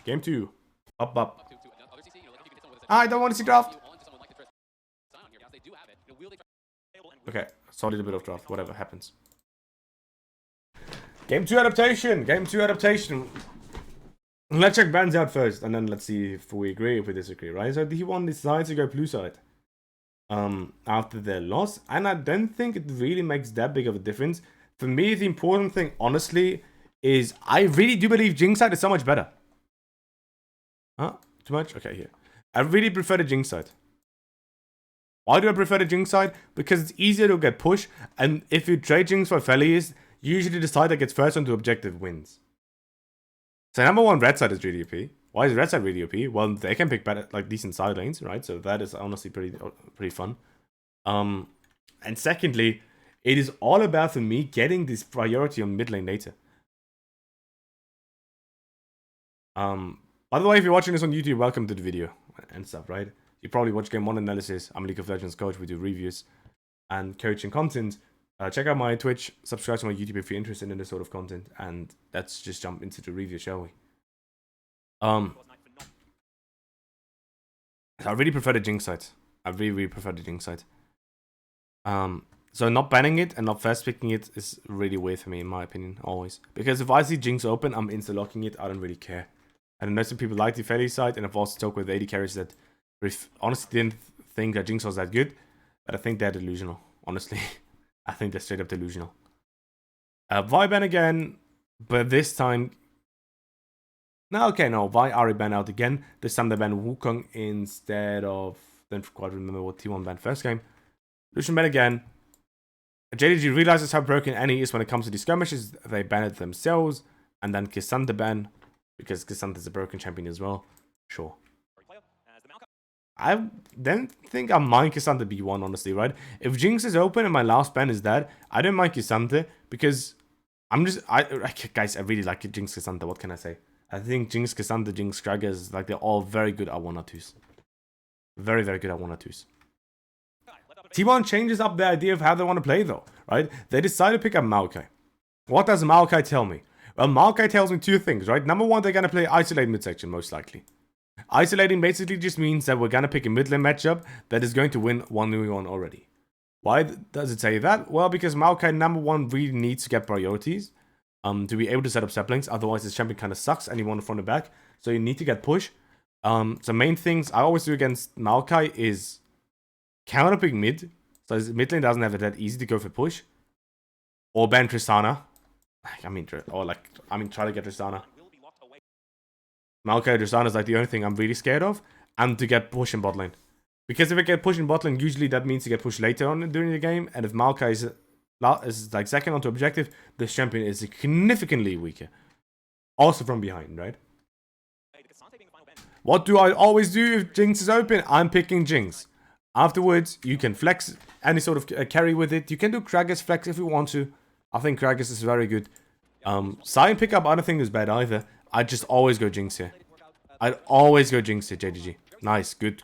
Game 2. Up. I don't want to see draft. Okay, saw a little bit of draft. Whatever happens. Game 2 adaptation. Game 2 adaptation. Let's check bans out first, and then let's see if we agree or if we disagree, right? So D1 decides to go blue side after their loss, and I don't think it really makes that big of a difference. For me, the important thing, honestly, is I really do believe Jinx side is so much better. Huh? Too much? Okay, here. I really prefer the Jinx side. Why do I prefer the Jinx side? Because it's easier to get pushed, and if you trade Jinx for Felius, usually the side that gets first onto objective wins. So number one, red side is really OP. Why is red side really OP? Well, they can pick better, like decent side lanes, right? So that is honestly pretty fun. And secondly, it is all about, for me, getting this priority on mid lane later. By the way, if you're watching this on YouTube, welcome to the video and stuff, right? You probably watch Game 1 analysis. I'm a League of Legends coach. We do reviews and coaching content. Check out my Twitch, subscribe to my YouTube if you're interested in this sort of content, and let's just jump into the review, shall we? I really prefer the Jinx side. I really prefer the Jinx side. So not banning it and not fast picking it is really weird for me, in my opinion, always. Because if I see Jinx open, I'm insta-locking it. I don't really care. And I know some people like the Feli side, and I've also talked with 80 carries that honestly didn't think that Jinx was that good, but I think they're delusional, honestly. I think they're straight up delusional. Vi ban again, but this time... No, okay, no. Vi Ari ban out again. This time they ban Wukong instead of... Don't quite remember what T1 banned first game. Lucian ban again. JDG realizes how broken Annie is when it comes to these skirmishes. They ban it themselves. And then K'Sante ban, because K'Sante is a broken champion as well. Sure. I don't think I mind K'Sante B1, honestly, right? If Jinx is open and my last ban is that, I don't mind K'Sante because guys, I really like Jinx K'Sante. What can I say? I think Jinx K'Sante, Jinx Kragas, like they're all very good at 1-2s. Very, very good at 1-2s. T1 changes up the idea of how they want to play though, right? They decide to pick up Maokai. What does Maokai tell me? Well, Maokai tells me two things, right? Number one, they're going to play isolate midsection, most likely. Isolating basically just means that we're going to pick a mid lane matchup that is going to win 1v1 already. Why does it say that? Well, because Maokai, number one, really needs to get priorities to be able to set up saplings. Otherwise, this champion kind of sucks and you want to front and back. So you need to get push. So main things I always do against Maokai is counter pick mid. So his mid lane doesn't have it that easy to go for push. Or ban Tristana. Try to get Tristana. Maokai Tristana is like the only thing I'm really scared of, and to get push in bot lane. Because if I get pushed in bot lane, usually that means to get pushed later on during the game, and if Maokai is like second onto objective, this champion is significantly weaker. Also from behind, right? What do I always do if Jinx is open? I'm picking Jinx. Afterwards, you can flex any sort of carry with it. You can do Kragas flex if you want to. I think Kragas is very good. Sion pickup, I don't think is bad either. I'd just always go Jinx here. I'd always go Jinx here, JDG. Nice, good.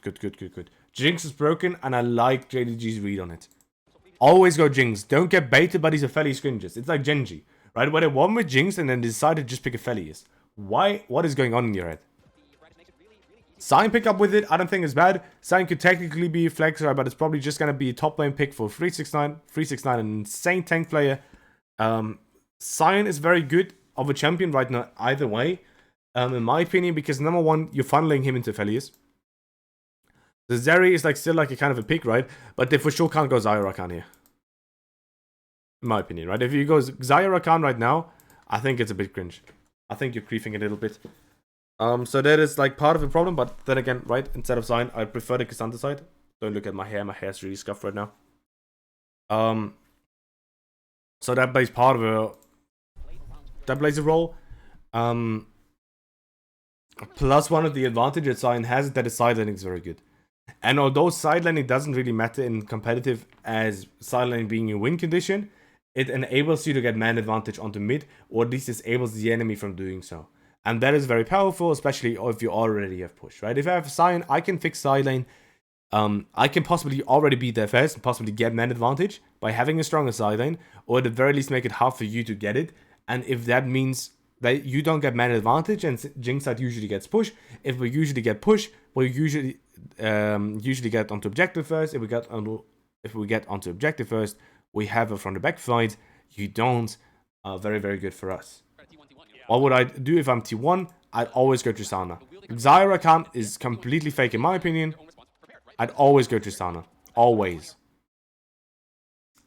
Jinx is broken, and I like JDG's read on it. Always go Jinx. Don't get baited by these Apheli scringes. It's like Genji, right? Where they won with Jinx and then decided to just pick Aphelius. Why? What is going on in your head? Sion pick up with it, I don't think it's bad. Sion could technically be a flexer, but it's probably just going to be a top lane pick for 369. 369, an insane tank player. Sion is very good of a champion right now, either way, in my opinion, because number one, you're funneling him into Aphelios. The Zeri is like still like a kind of a pick, right? But they for sure can't go Xayah Rakan here. In my opinion, right? If you go Xayah Rakan right now, I think it's a bit cringe. I think you're creeping a little bit. So that is like part of the problem, but then again, right, instead of Sion, I prefer the K'Sante side. Don't look at my hair's really scuffed right now. So that plays part of a... That plays a role. Plus one of the advantages Sion has is that his side laning is very good. And although side laning doesn't really matter in competitive as side laning being in win condition, it enables you to get man advantage onto mid, or at least disables the enemy from doing so. And that is very powerful, especially if you already have push, right? If I have Sion, I can fix side lane. I can possibly already beat their first and possibly get man advantage by having a stronger side lane, or at the very least make it hard for you to get it. And if that means you don't get man advantage, and Jinx side usually gets push. If we usually get push, we usually get onto objective first. If we get onto objective first, we have a from the back fight. You don't. Very, very good for us. What would I do if I'm T1? I'd always go Tristana. Xayah Khan is completely fake in my opinion. I'd always go Tristana. Always.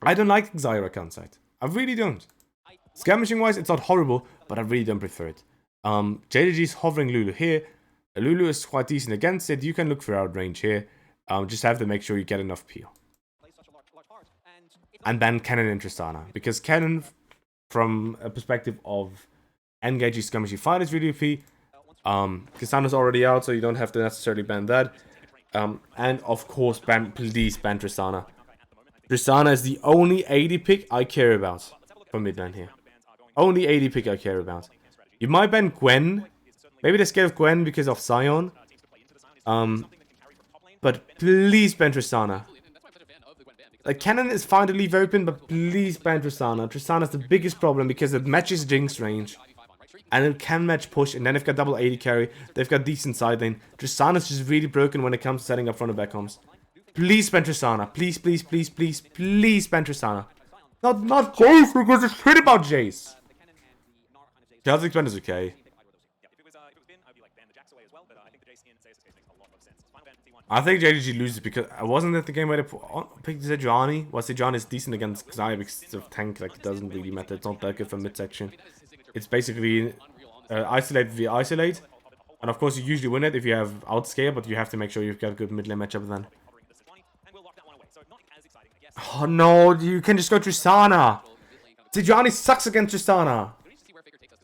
I don't like Xayah Khan side. I really don't. Skirmishing wise, it's not horrible, but I really don't prefer it. JDG is hovering Lulu here. Lulu is quite decent against it. You can look for outrange here. Just have to make sure you get enough peel. And then Kennen and Tristana. Because Kennen, from a perspective of engaging skirmishing fight, is really OP. Tristana's already out, so you don't have to necessarily ban that. And of course, please ban Tristana. Tristana is the only AD pick I care about for mid lane here. Only AD pick I care about. You might ban Gwen. Maybe they're scared of Gwen because of Sion. But please ban Tristana. Like, Kennen is fine to leave open, but please ban Tristana. Tristana's the biggest problem because it matches Jinx range. And it can match push, and then they've got double AD carry. They've got decent side lane. Tristana's just really broken when it comes to setting up front and back comms. Please ban Tristana. Please, please, please, please, please ban Tristana. Not Jace, because it's shit about Jace. Kha'Zix ban is okay. I think JDG loses because I wasn't at the game where they picked Sejuani. Well, Sejuani is decent against Xayah because of tank, like, it doesn't really matter. It's not that good for midsection. It's basically isolate via isolate. And of course, you usually win it if you have outscale, but you have to make sure you've got a good mid lane matchup then. Oh no, you can just go Tristana. Sejuani sucks against Tristana.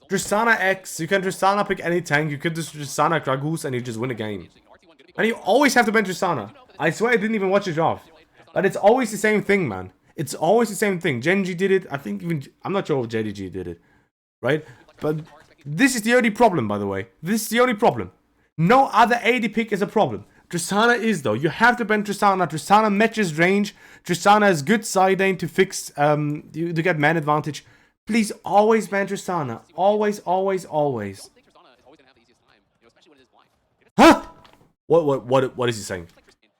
Tristana X, you can Tristana pick any tank. You could just Tristana Kragus and you just win a game. And you always have to ban Tristana. I swear I didn't even watch it off. But it's always the same thing, man. It's always the same thing. Genji did it. I think even... I'm not sure if JDG did it. Right? But this is the only problem, by the way. This is the only problem. No other AD pick is a problem. Tristana is, though. You have to ban Tristana. Tristana matches range. Tristana has good side lane to fix... to get man advantage. Please always ban Tristana. Always, always, always. Huh? What is he saying?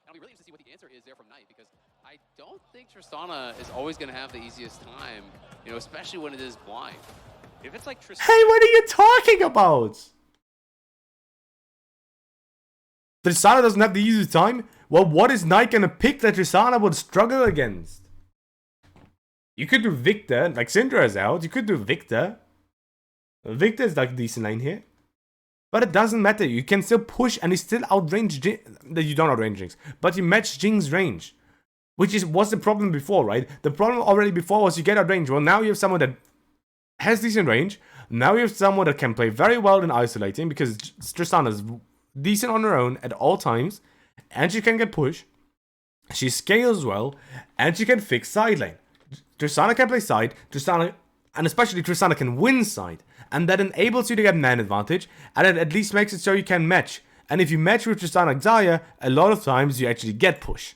I'll be really interested to see what the answer is there from Knight, because I don't think Tristana is always going to have the easiest time, you know, especially when it is blind. If it's like Tristana... Hey, what are you talking about? Tristana doesn't have the easiest time? Well, what is Knight gonna pick that Tristana would struggle against? You could do Victor, like Syndra is out. You could do Victor. Victor is like a decent lane here. But it doesn't matter. You can still push and you still outrange Jinx. You don't outrange Jinx. But you match Jinx range. Which was the problem before, right? The problem already before was you get outrange. Well, now you have someone that has decent range. Now you have someone that can play very well in isolating. Because Tristana is decent on her own at all times. And she can get push. She scales well. And she can fix side lane. Tristana can play side. Tristana, and especially Tristana, can win side. And that enables you to get man advantage, and it at least makes it so you can match. And if you match with Tristana Xayah, a lot of times you actually get push.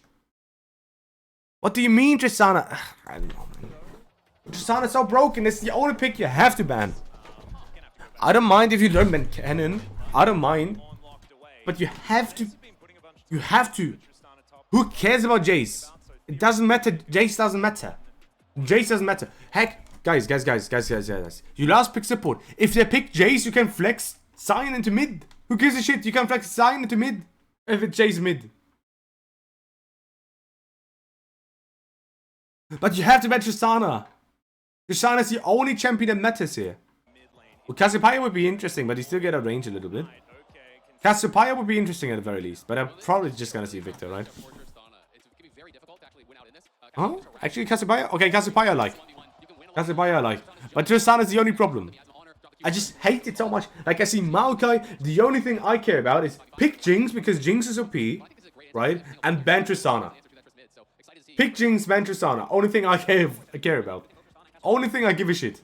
What do you mean, Tristana? I don't know, man. Tristana's so broken, it's the only pick you have to ban. I don't mind if you don't ban Kennen. I don't mind. But you have to. You have to. Who cares about Jace? It doesn't matter. Jace doesn't matter. Jace doesn't matter. Heck. Guys. You last pick support. If they pick Jace, you can flex Sion into mid. Who gives a shit? You can flex Sion into mid. If it's Jace mid. But you have to bet Tristana. Tristana is the only champion that matters here. Well, Cassiopeia would be interesting, but you still get a range a little bit. Cassiopeia would be interesting at the very least. But I'm probably just gonna see Victor, right? Huh? Actually, Cassiopeia? Okay, Cassiopeia I like. Cassiopeia I like. But Tristana is the only problem. I just hate it so much. Like, I see Maokai, the only thing I care about is pick Jinx because Jinx is OP, right? And ban Tristana. Pick Jinx, ban Tristana. Only thing I care about. Only thing I give a shit.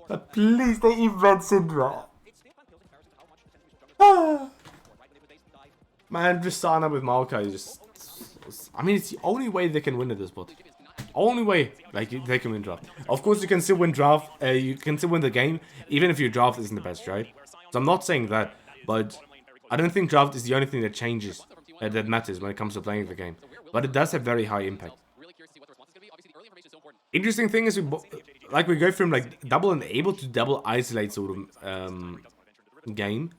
But please, they even ban Syndra. Man, Tristana with Maokai is just... I mean, it's the only way they can win at this spot. Only way like they can win draft. Of course, you can still win draft. You can still win the game, even if your draft isn't the best, right? So I'm not saying that, but I don't think draft is the only thing that changes, that matters when it comes to playing the game. But it does have very high impact. Interesting thing is, we go from like double enable to double isolate sort of game.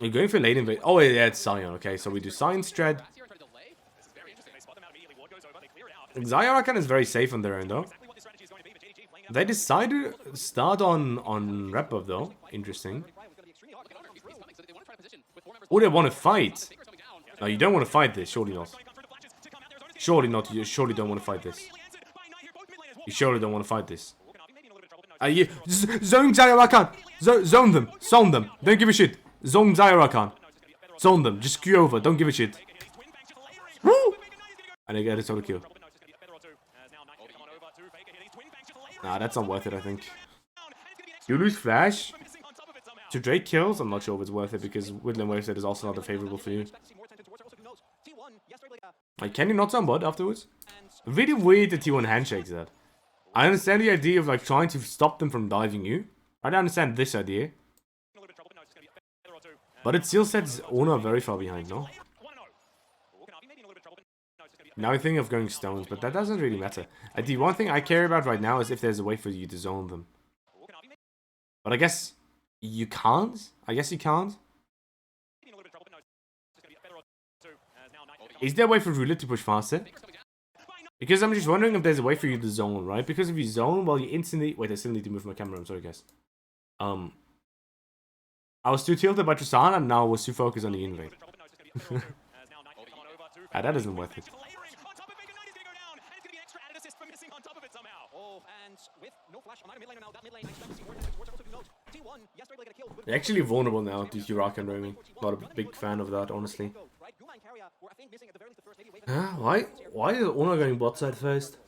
We're going for late invade. Oh yeah, it's Sion. Okay, so we do Sion Strat. Xayah is very safe on their own though. They decide to start on rep buff though. Interesting. Oh, they want to fight. No, you don't want to fight this. Surely not. Surely not. You surely don't want to fight this. You surely don't want to fight this. Zone Xayah. Zone them. Zone them. Don't give a shit. Zone Xayah. Zone them. Just queue over. Don't give a shit. Woo! And they get a solo kill. Nah, that's not worth it, I think. You lose Flash to Drake kills? I'm not sure if it's worth it because Woodland Waveset is also not favorable for you. Like, can you not zone bot afterwards? Really weird that T1 handshakes that. I understand the idea of like trying to stop them from diving you. I don't understand this idea. But it still sets Oner very far behind, no? Now I think of going stones, but that doesn't really matter. The one thing I care about right now is if there's a way for you to zone them. But I guess you can't? I guess you can't. Is there a way for Roulette to push faster? Because I'm just wondering if there's a way for you to zone, right? Because if you zone, well, you instantly... Wait, I still need to move my camera. I'm sorry, guys. I was too tilted by Tristana, and now I was too focused on the invade. That isn't worth it. They're actually vulnerable now to Huracan roaming. Not a big fan of that, honestly. Why is Oner going bot side first?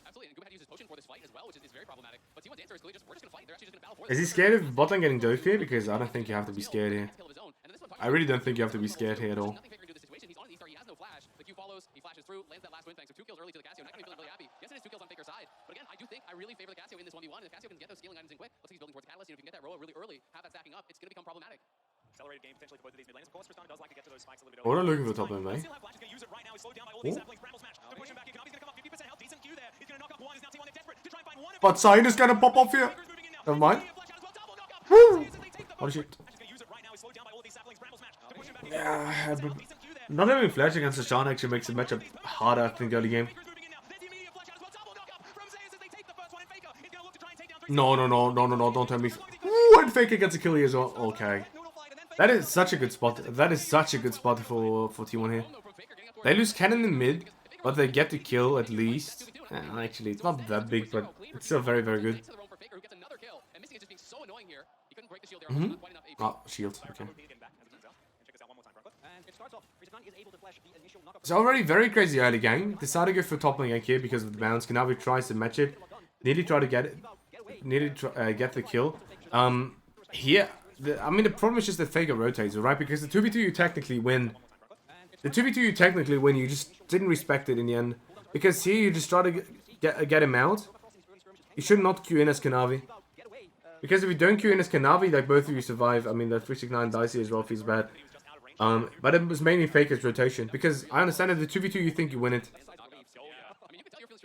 Is he scared of bot lane getting doped here? Because I don't think you have to be scared here. I really don't think you have to be scared here at all. He flashes through, lands that last win, thanks to 2 kills early to the Cassio. Not going to be feeling really happy. Yes, it is 2 kills on Faker's side. But again, I do think I really favor the Cassio in this 1v1. And the Cassio can get those scaling items in quick. Looks like he's building towards Catalyst. You know, if you can get that Roa really early, have that stacking up, it's going to become problematic. Accelerated game potentially for both of these mid lanes. Of course, Tristana does like to get to those spikes a little bit early. Oner looking for top lane, mate. But Sion is going to pop off here. Never mind. Woo! Oh shit. Yeah, but not having Flash against Tristana actually makes the matchup harder, I think, early game. No, don't tell me. Ooh, and Faker gets a kill here as well. Okay. That is such a good spot. That is such a good spot for T1 here. They lose cannon in mid, but they get the kill at least. Actually, it's not that big, but it's still very, very good. Oh, shield. Okay. It's already very crazy early game. Decided to go for top lane gank here because of the bounce. Kanavi tries to match it. Nearly try to get it. Nearly get the kill. Here, I mean, the problem is just that Faker rotates, right? Because the 2v2 you technically win. The 2v2 you technically win, you just didn't respect it in the end. Because here you just try to get him out. You should not queue in as Kanavi. Because if you don't queue in as Kanavi, like both of you survive. I mean, that 369 Dicey as well feels bad. But it was mainly Faker's rotation. Because I understand that the 2v2 you think you win it.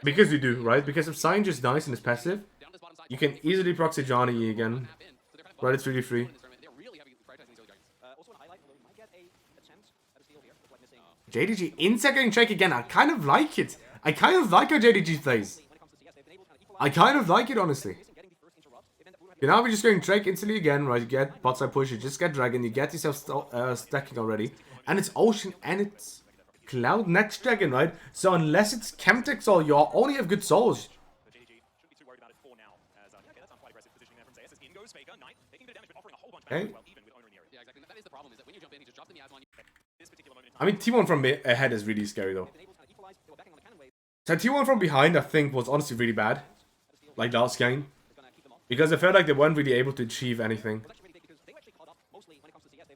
Because you do, right? Because if Sion just dies and is passive, you can easily proxy Johnny again. Right, it's really free. JDG insect getting check again. I kind of like it. I kind of like how JDG plays. I kind of like it, honestly. Now we're just going Drake instantly again, right? You get bot side push, you just get Dragon, you get yourself stacking already. And it's Ocean and it's Cloud next Dragon, right? So unless it's Chemtech Soul, you only have good souls. Okay. I mean, T1 from ahead is really scary though. So T1 from behind, I think, was honestly really bad. Like last game. Because I felt like they weren't really able to achieve anything.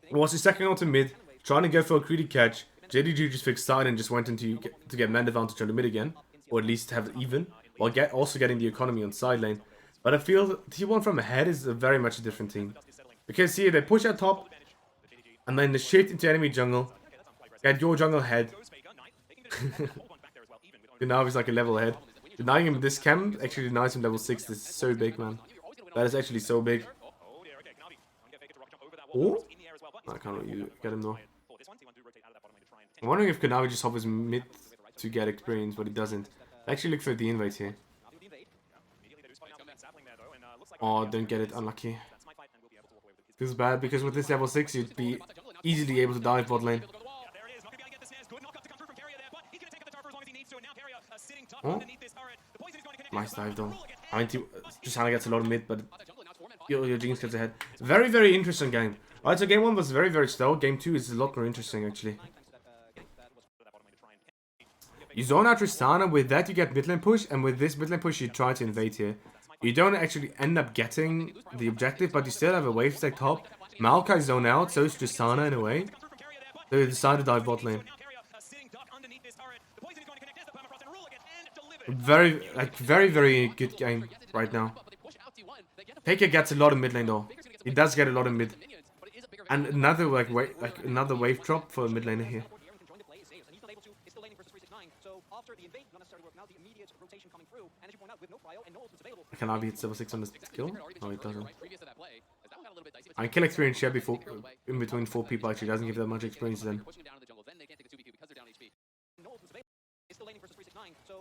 It was the second out to mid, trying to go for a greedy catch. JDG just fixed side and just went into to get man advantage on the mid again, or at least have it even, while also getting the economy on side lane. But I feel T1 from ahead is a very much a different team, because here they push at top, and then they shift into enemy jungle, get your jungle head. Kanavi's like a level ahead. Denying him this camp actually denies him level 6. This is so big, man. That is actually so big. Oh? I can't really get him though. I'm wondering if Kanavi just hovers mid to get experience, but he doesn't. Actually look for the invade here. Oh, don't get it. Unlucky. This is bad, because with this level 6, you'd be easily able to dive bot lane. Oh. Nice dive though. I mean, Tristana gets a lot of mid, but your Jinx gets ahead. Very, very interesting game. Alright, so game 1 was very, very slow. Game 2 is a lot more interesting, actually. You zone out Tristana, with that you get mid lane push, and with this mid lane push you try to invade here. You don't actually end up getting the objective, but you still have a wave stack top. Maokai zone out, so is Tristana in a way. So you decide to dive bot lane. Very, very good game right now. Keria gets a lot of mid lane though. He does get a lot of mid. And another another wave drop for a mid laner here. Kanavi hits level 6 on this skill? No, it doesn't. I kill experience share before in between 4 people actually doesn't give that much experience then.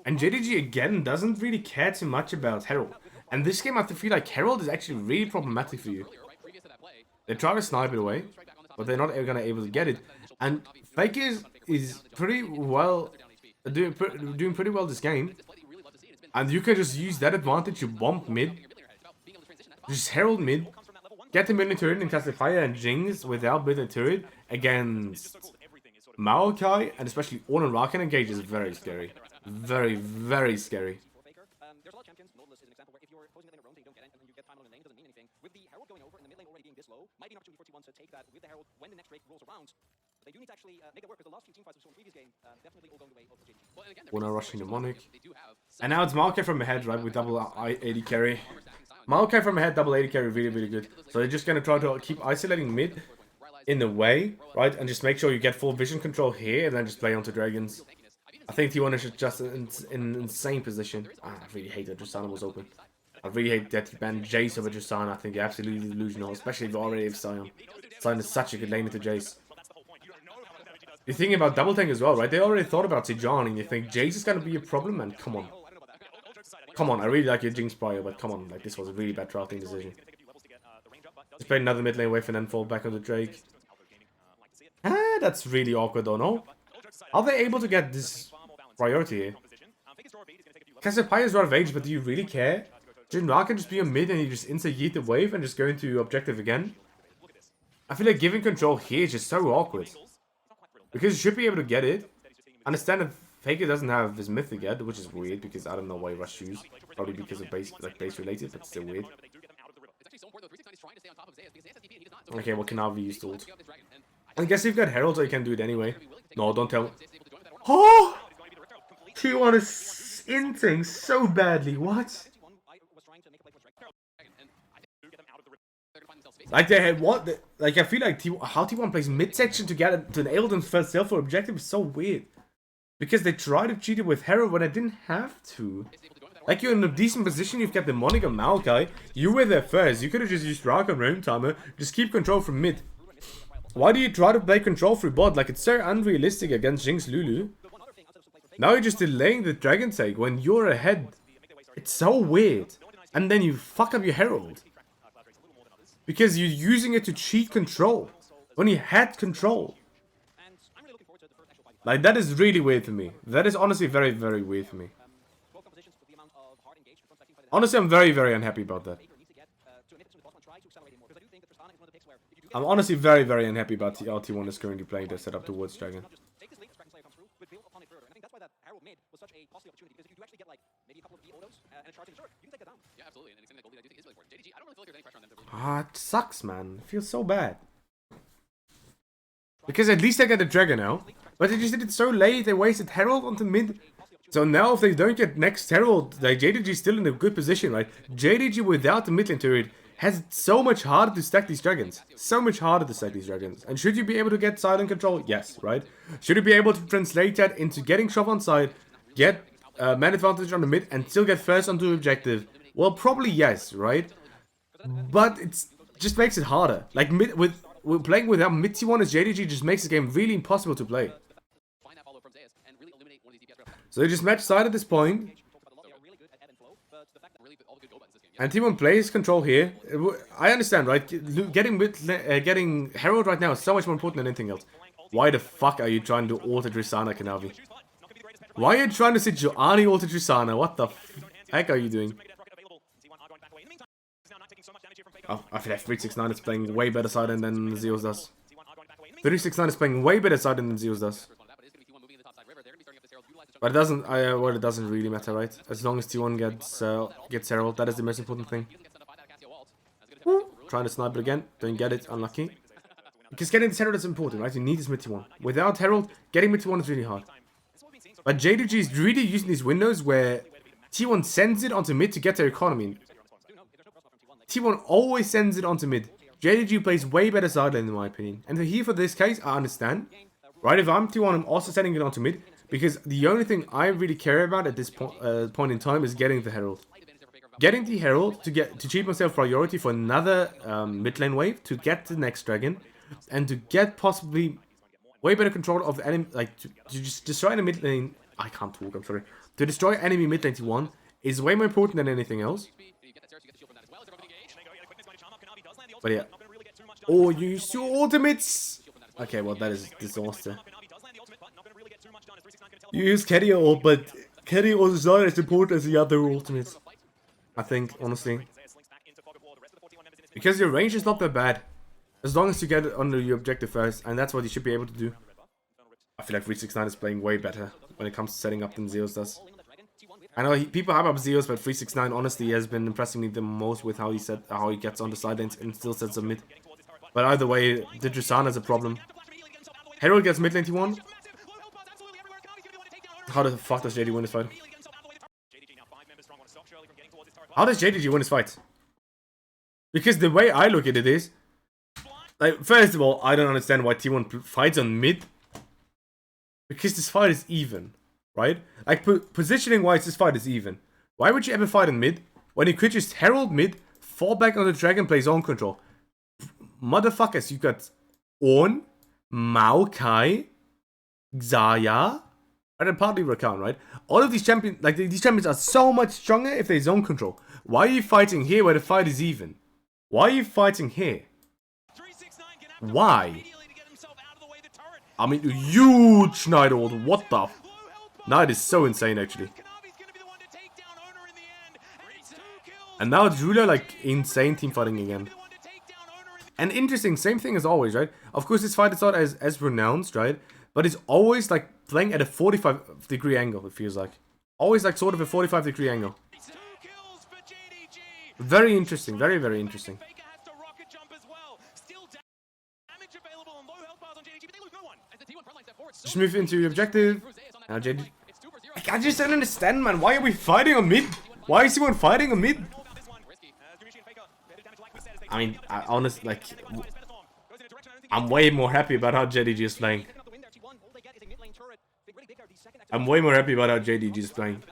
And JDG again doesn't really care too much about Herald. And this game I feel like Herald is actually really problematic for you. They try to snipe it away, but they're not gonna able to get it. And Faker is pretty well doing pretty well this game. And you can just use that advantage to bomb mid. Just Herald mid. Get the mid turret and cast the fire and Jinx without building a turret against Maokai, and especially Oner and Rakan engage is very scary. Very, very scary. There's a lot of champions. Nautilus is an example where if you're posing the lane in a roam, you don't get it, and then you get time on the lane, doesn't mean anything. With the Herald going over and the mid lane already being this low, might be an opportunity for T1 to take that with the Herald when the next break rolls around. They do need to actually make it work, because the last few teamfights we saw in the previous game definitely all going the way of JDG. Oner rushing the Monarch. And now it's Maokai from ahead, right, with double 80 carry. Maokai from ahead, double 80 carry, really, really good. So they're just gonna try to keep isolating mid in the way, right, and just make sure you get full vision control here, and then just play onto dragons. I think T1 is just in an insane position. I really hate that Tristana was open. I really hate that he banned Jace over Tristana. I think you're absolutely delusional, especially if you already have Sion. Sion is such a good lane into Jace. You're thinking about double tank as well, right? They already thought about Sejan, and you think Jace is gonna be a problem, man? Come on. Come on, I really like your Jinx prior, but come on, like this was a really bad drafting decision. Just play another mid lane wave and then fall back on the Drake. Ah, that's really awkward though, no? Are they able to get this priority here? Cassiopeia is out of age, but do you really care? Shouldn't Rakan just be on mid and you just instant yeet the wave and just go into objective again? I feel like giving control here is just so awkward. Because you should be able to get it. Understand that Faker doesn't have his mythic yet, which is weird because I don't know why Rush choose. Probably because of base related, but still weird. Okay, well Kanavi used ult. I guess you've got Herald, so you can do it anyway. No, don't tell me. Oh! T1 is inting so badly, what? Like they had what? Like I feel like how T1 plays midsection to get to enable them first self for objective is so weird. Because they tried to cheat it with Herald when I didn't have to. Like you're in a decent position, you've got the Monarch and Maokai. You were there first. You could have just used Rakan roam timer. Just keep control from mid. Why do you try to play control through bot? Like it's so unrealistic against Jinx Lulu. Now you're just delaying the dragon take when you're ahead. It's so weird. And then you fuck up your Herald. Because you're using it to cheat control. When you had control. Like that is really weird for me. That is honestly very, very weird for me. Honestly, I'm very, very unhappy about that. I'm honestly very, very unhappy about how T1 is currently playing their setup towards Dragon. Ah, it sucks, man. It feels so bad. Because at least I get the Dragon now. But they just did it so late, they wasted Herald onto mid. So now if they don't get next Herald, like JDG is still in a good position, right? JDG without the mid lane turret has it so much harder to stack these dragons. So much harder to stack these dragons. And should you be able to get silent control? Yes, right? Should you be able to translate that into getting shove on side, get man advantage on the mid, and still get first onto objective? Well, probably yes, right? But it just makes it harder. Like with playing without mid T1 as JDG just makes the game really impossible to play. So they just match side at this point. And T1 plays control here. I understand, right? Getting Herald right now is so much more important than anything else. Why the fuck are you trying to ult Tristana, Kanavi? Why are you trying to sit Joani ult Tristana? What the heck are you doing? Oh, I feel like 369 is playing way better side than Zeus does. 369 is playing way better side than Zeus does. But it doesn't. Well, it doesn't really matter, right? As long as T1 gets Herald, that is the most important thing. Woo. Trying to snipe it again, don't get it. Unlucky. Because getting this Herald is important, right? You need this mid T1. Without Herald, getting mid T1 is really hard. But JDG is really using these windows where T1 sends it onto mid to get their economy. T1 always sends it onto mid. JDG plays way better side lane in my opinion. And here for this case, I understand. Right, if I'm T1, I'm also sending it onto mid. Because the only thing I really care about at this point in time is getting the Herald. Getting the Herald to cheat myself priority for another mid lane wave, to get the next dragon, and to get possibly way better control of the enemy, like to just destroy the mid lane. I can't talk, I'm sorry. To destroy enemy mid lane T1 is way more important than anything else. But yeah. Oh, you use your ultimates! Okay, well that is disaster. You use Keria ult, but Keria ult is not as important as the other ultimates. I think, honestly. Because your range is not that bad. As long as you get it under your objective first, and that's what you should be able to do. I feel like 369 is playing way better when it comes to setting up than Zeus does. I know people hype up Zeus, but 369 honestly has been impressing me the most with how he gets on the side lanes and still sets a mid. But either way, the Tristana is a problem. Herald gets mid lane T1. How the fuck does JD win this fight? How does JDG win this fight? Because the way I look at it is, like, first of all, I don't understand why T1 fights on mid. Because this fight is even, right? Like, positioning wise, this fight is even. Why would you ever fight on mid when you could just Herald mid, fall back on the dragon, play zone control? Motherfuckers, you got Ornn, Maokai, Xayah, and then partly Rakan, right? All of these champions, like, these champions are so much stronger if they zone control. Why are you fighting here where the fight is even? Why are you fighting here? Why? I mean, huge Knight ult. What the? Knight is so insane, actually. And now it's really like insane team fighting again. And interesting, same thing as always, right? Of course, this fight is not as pronounced, right? But it's always like playing at a 45-degree angle, it feels like. Always like sort of a 45-degree angle. Very interesting, very, very interesting. Just move into your objective. Now JD. I just don't understand, man. Why are we fighting on mid? Why is everyone fighting on mid? I mean, I honestly, like, I'm way more happy about how JDG is playing. I'm way more happy about how JDG is playing.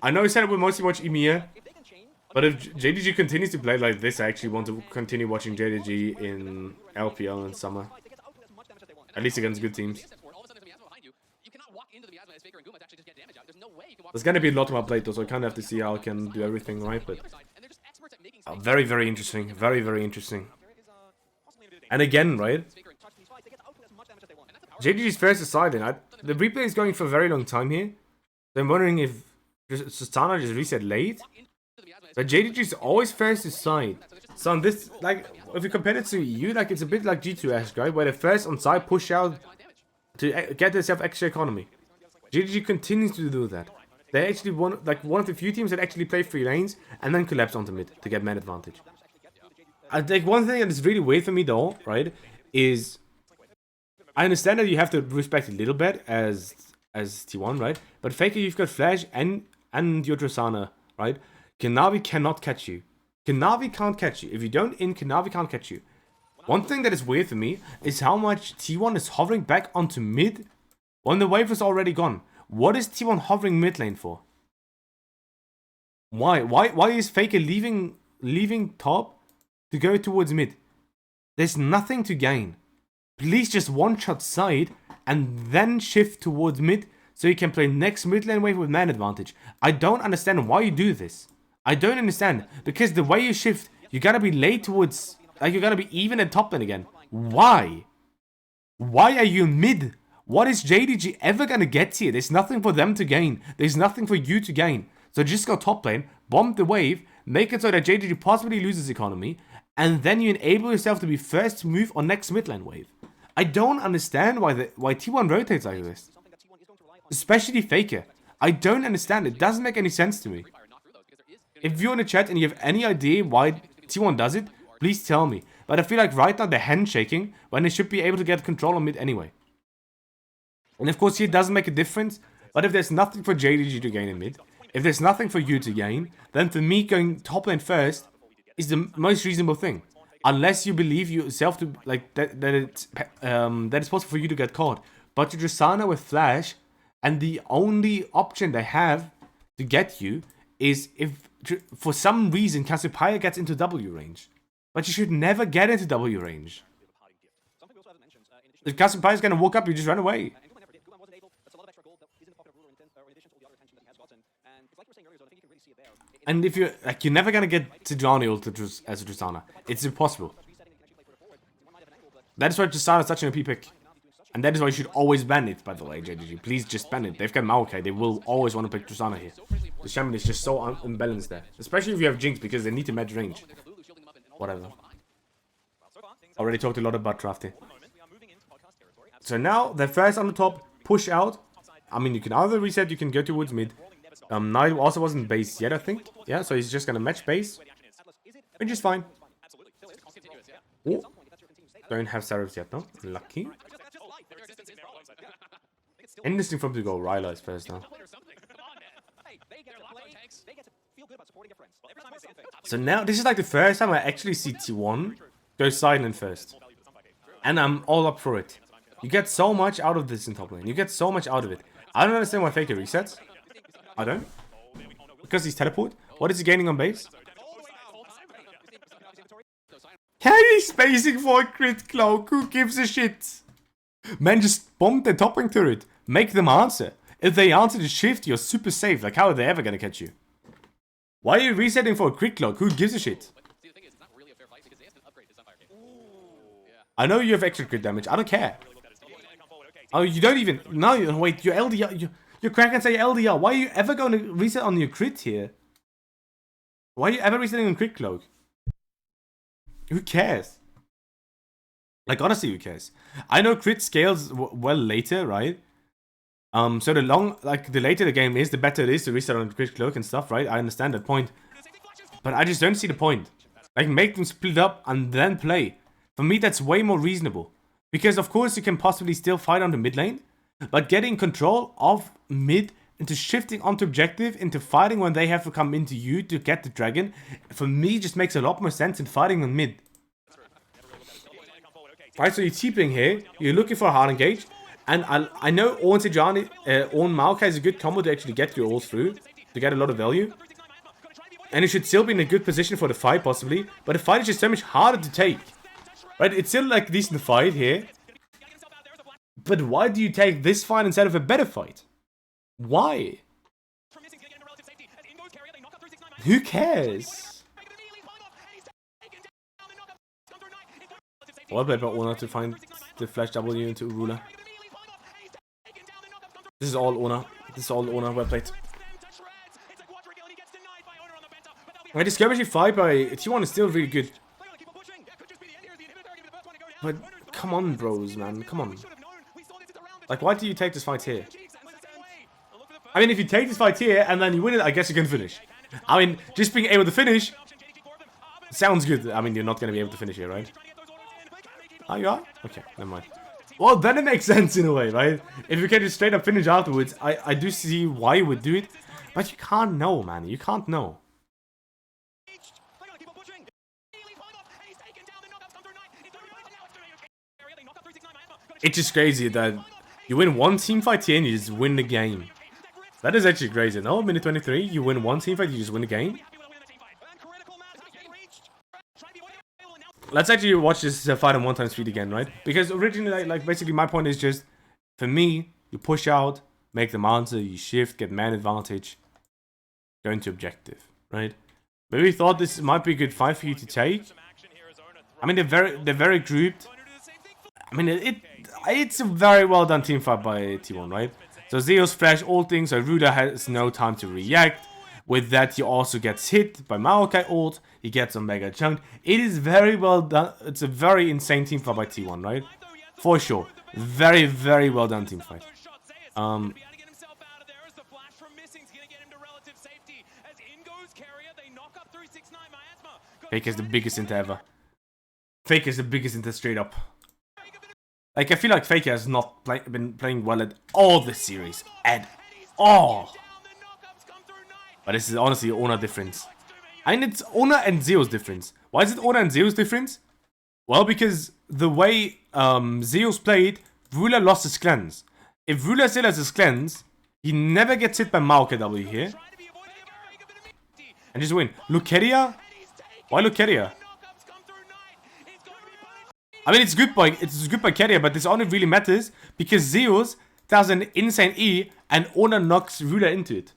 I know he said we mostly watch EMEA, but if JDG continues to play like this, I actually want to continue watching JDG in LPL in summer. At least against good teams. There's gonna be a lot on my plate though, so I kind of have to see how I can do everything right, but... very, very interesting. Very, very interesting. And again, right? JDG's first is siding. The replay is going for a very long time here. So I'm wondering if Tristana just reset late. But JDG's always first to side. So on this, like, if you compare it to EU, like, it's a bit like G2S, right? Where the first on side push out to get themselves extra economy. JDG continues to do that. They actually one of the few teams that actually play 3 lanes and then collapse onto mid to get man advantage. I think one thing that is really weird for me though, right, is I understand that you have to respect a little bit as T1, right? But Faker, you've got Flash and your Tristana, right? Kanavi cannot catch you. Kanavi can't catch you. If you don't in, Kanavi can't catch you. One thing that is weird for me is how much T1 is hovering back onto mid when the wave is already gone. What is T1 hovering mid lane for? Why? Why is Faker leaving top to go towards mid? There's nothing to gain. Please just one-shot side and then shift towards mid so you can play next mid lane wave with man advantage. I don't understand why you do this. I don't understand. Because the way you shift, you gotta be late towards... Like, you're gonna be even at top lane again. Why? Why are you mid? What is JDG ever gonna get here? There's nothing for them to gain. There's nothing for you to gain. So just go top lane, bomb the wave, make it so that JDG possibly loses economy, and then you enable yourself to be first to move on next mid lane wave. I don't understand why T1 rotates like this. Especially Faker. I don't understand. It doesn't make any sense to me. If you're in the chat and you have any idea why T1 does it, please tell me. But I feel like right now they're handshaking when they should be able to get control on mid anyway. And of course here it doesn't make a difference. But if there's nothing for JDG to gain in mid, if there's nothing for you to gain, then for me going top lane first is the most reasonable thing. Unless you believe yourself to like that it's possible for you to get caught. But you Tristana with Flash, and the only option they have to get you is if for some reason Cassiopeia gets into W range. But you should never get into W range. If Cassiopeia is gonna walk up, you just run away. And if you're like, you're never gonna get Tidjani ult as a Tristana. It's impossible. That is why Tristana is such an OP pick. And that is why you should always ban it, by the way, JDG. Please just ban it. They've got Maokai. They will always want to pick Tristana here. The champion is just so unbalanced there. Especially if you have Jinx, because they need to match range. Whatever. Already talked a lot about drafting. So now, they're first on the top. Push out. I mean, you can either reset, you can go towards mid. Knight also wasn't base yet, I think. Yeah, so he's just gonna match base. Which is fine. Oh. Don't have Seraph yet, no? Lucky. Interesting for him to go Ryla is first now. So now, this is like the first time I actually see T1 go silent first. And I'm all up for it. You get so much out of this in top lane. You get so much out of it. I don't understand why Faker resets. I don't. Because he's teleport. What is he gaining on base? He's spacing for a crit cloak. Who gives a shit? Man, just bomb the topping turret. Make them answer. If they answer the shift, you're super safe. Like, how are they ever gonna catch you? Why are you resetting for a crit cloak? Who gives a shit? I know you have extra crit damage. I don't care. Oh, you don't even... No, wait. Your LDR... Your Kraken say LDR. Why are you ever going to reset on your crit here? Why are you ever resetting on crit cloak? Who cares? Like, honestly, who cares? I know crit scales well later, right? So the later the game is, the better it is to reset on crit cloak and stuff, right? I understand that point. But I just don't see the point. Like, make them split up and then play. For me, that's way more reasonable. Because, of course, you can possibly still fight on the mid lane. But getting control of mid into shifting onto objective, into fighting when they have to come into you to get the dragon, for me just makes a lot more sense in fighting on mid. Right, so you're TPing here, you're looking for a hard engage, and I know Orn Sejani, Orn Maokai is a good combo to actually get you all through, to get a lot of value. And you should still be in a good position for the fight, possibly, but the fight is just so much harder to take. Right, it's still like a decent fight here. But why do you take this fight instead of a better fight? Why? Who cares? Well played by Oner to find the flash W into Ruler. This is all Oner. This is all Oner. Well played. My discovery fight by T1 is still really good. But come on, bros, man. Come on. Like, why do you take this fight here? I mean, if you take this fight here and then you win it, I guess you can finish. I mean, just being able to finish sounds good. I mean, you're not going to be able to finish here, right? Oh, you are? Okay, never mind. Well, then it makes sense in a way, right? If you can just straight up finish afterwards, I do see why you would do it. But you can't know, man. You can't know. It's just crazy that you win one team fight here and you just win the game. That is actually crazy. No, minute 23, you win one team fight, you just win the game. Let's actually watch this fight on 1x speed again, right? Because originally, like basically my point is just, for me, you push out, make them answer, you shift, get man advantage, go into objective, right? Maybe we thought this might be a good fight for you to take. I mean, they're very grouped. I mean, it's a very well done team fight by T1, right? So Zeus flash ulting, so Ruler has no time to react. With that, he also gets hit by Maokai ult. He gets Omega chunked. It is very well done. It's a very insane team fight by T1, right? For sure. Very, very well done team fight. Fake is the biggest inter ever. Fake is the biggest inter straight up. Like, I feel like Faker has not been playing well at all this series. At all. But this is honestly Oner difference. I mean, it's Oner and Zeus difference. Why is it Oner and Zeus difference? Well, because the way Zeus played, Ruler lost his cleanse. If Ruler still has his cleanse, he never gets hit by Maokai W here. And just win. Look, Keria? Why look, Keria? I mean, it's good by Keria, but this only really matters because Zeus does an insane E and Oner knocks Ruler into it.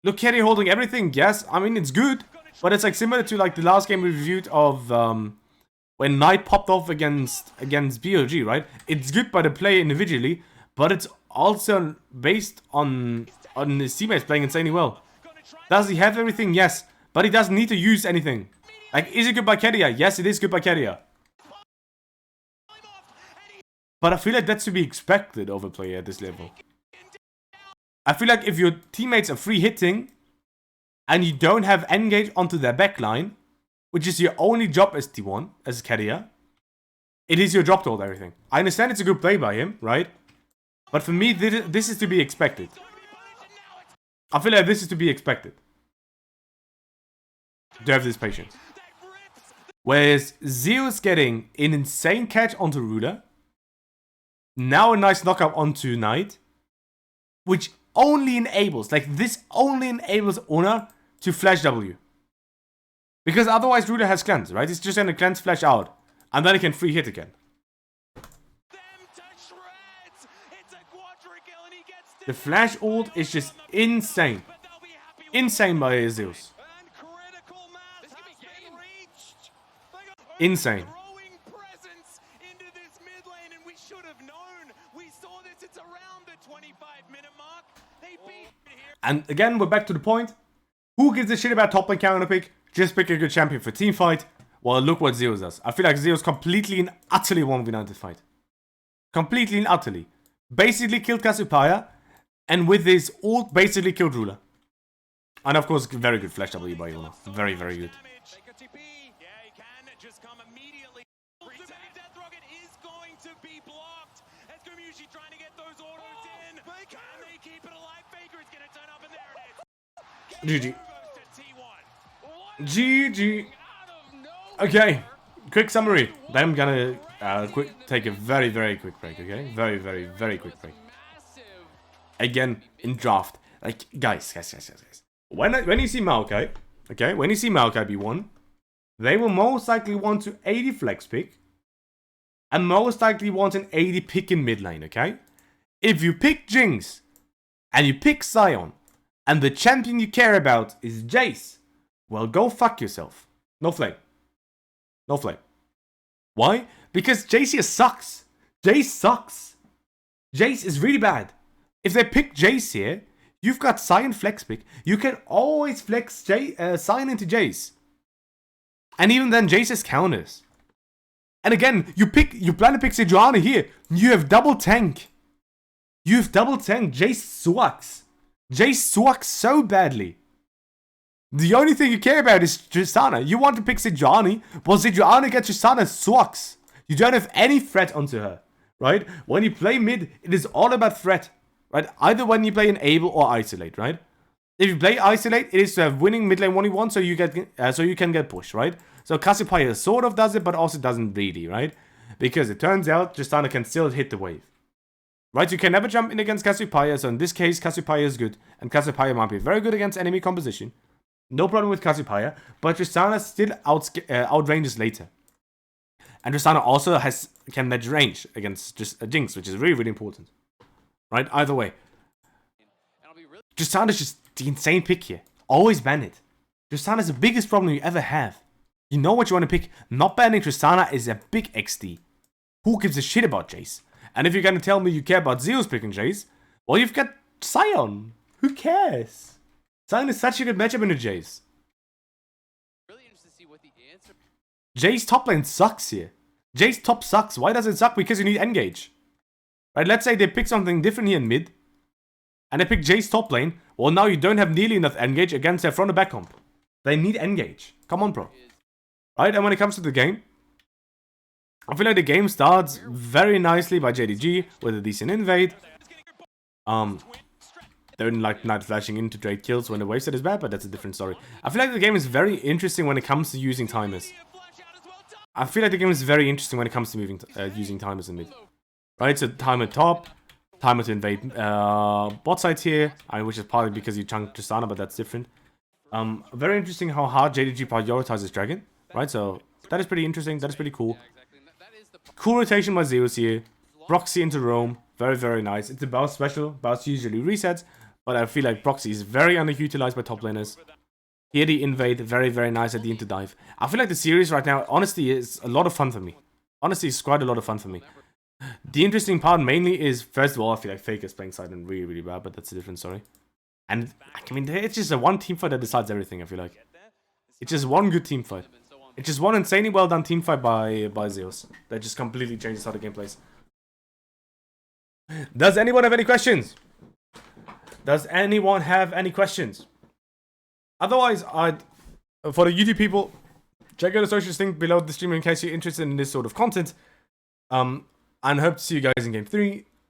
Look, Keria holding everything, yes. I mean, it's good, but it's like similar to like the last game we reviewed of when Knight popped off against BOG, right? It's good by the play individually, but it's also based on his teammates playing insanely well. Does he have everything? Yes, but he doesn't need to use anything. Like, is it good by Keria? Yes, it is good by Keria. But I feel like that's to be expected of a player at this level. I feel like if your teammates are free hitting and you don't have engage onto their backline, which is your only job as T1, as Keria, it is your job to hold everything. I understand it's a good play by him, right? But for me, this is to be expected. I feel like this is to be expected. To have this patience. Whereas Zeus getting an insane catch onto Ruler, now a nice knockup onto Knight, which only enables, like this only enables Oner to flash W. Because otherwise Ruler has cleanse, right? It's just gonna cleanse flash out, and then he can free hit again. The flash ult is just insane. Insane by Zeus. Insane. And again, we're back to the point. Who gives a shit about top lane counter pick? Just pick a good champion for team fight. Well, look what Zeus does. I feel like Zeus completely and utterly won the United fight. Completely and utterly. Basically killed Cassiopeia. And with his ult, basically killed Ruler. And of course, very good flash W by Oner. Very, very good. GG. GG. Okay, quick summary. Then I'm gonna take a very, very quick break, okay? Very, very, very quick break. Again, in draft. Like, guys. When you see Maokai, okay? When you see Maokai B1, they will most likely want to 80 flex pick. And most likely want an 80 pick in mid lane, okay? If you pick Jinx, and you pick Sion, and the champion you care about is Jace, well, go fuck yourself. No flame. No flame. Why? Because Jace here sucks. Jace sucks. Jace is really bad. If they pick Jace here, you've got Sion flex pick. You can always flex Sion into Jace. And even then, Jace has counters. And again, you plan to pick Sejuani here. You have double tank. You've double tank. Jace sucks. Jace sucks so badly. The only thing you care about is Tristana. You want to pick Sejuani. Well, Sejuani against Tristana sucks. You don't have any threat onto her, right? When you play mid, it is all about threat, right? Either when you play enable or isolate, right? If you play isolate, it is to have winning mid lane 1v1 so you can get pushed, right? So Cassiopeia sort of does it, but also doesn't really, right? Because it turns out Tristana can still hit the wave. Right, you can never jump in against Cassiopeia, so in this case, Cassiopeia is good. And Cassiopeia might be very good against enemy composition. No problem with Cassiopeia, but Tristana still outranges later. And Tristana also can match range against just Jinx, which is really, really important. Right, either way. Tristana is just the insane pick here. Always ban it. Tristana is the biggest problem you ever have. You know what you want to pick. Not banning Tristana is a big XD. Who gives a shit about Jace? And if you're gonna tell me you care about Zeus picking Jace, well, you've got Sion. Who cares? Sion is such a good matchup into Jace. Really interested to see what the answer. Jace top lane sucks here. Jace top sucks. Why does it suck? Because you need engage. Right, let's say they pick something different here in mid, and they pick Jace top lane. Well, now you don't have nearly enough engage against their front or back comp. They need engage. Come on, bro. Right, and when it comes to the game, I feel like the game starts very nicely by JDG with a decent invade. They don't like night flashing into trade kills when the wave set is bad, but that's a different story. I feel like the game is very interesting when it comes to using timers. Using timers in mid. Right, so timer top, timer to invade bot side here, which is partly because you chunked Tristana, but that's different. Very interesting how hard JDG prioritizes Dragon. Right, so that is pretty interesting. That is pretty cool. Cool rotation by Zeus here. Proxy into Rome. Very, very nice. It's a bounce special. Bounce usually resets. But I feel like Proxy is very underutilized by top laners. Here the invade. Very, very nice at the into dive. I feel like the series right now, honestly, is a lot of fun for me. Honestly, it's quite a lot of fun for me. The interesting part mainly is, first of all, I feel like Faker's playing Sidon really, really bad. But that's a different story. And, I mean, it's just a one team fight that decides everything, I feel like. It's just one good team fight. It's just one insanely well done team fight by Zeus. That just completely changes how the game plays. Does anyone have any questions? Does anyone have any questions? Otherwise, for the YouTube people, check out the socials link below the stream in case you're interested in this sort of content. And hope to see you guys in game 3.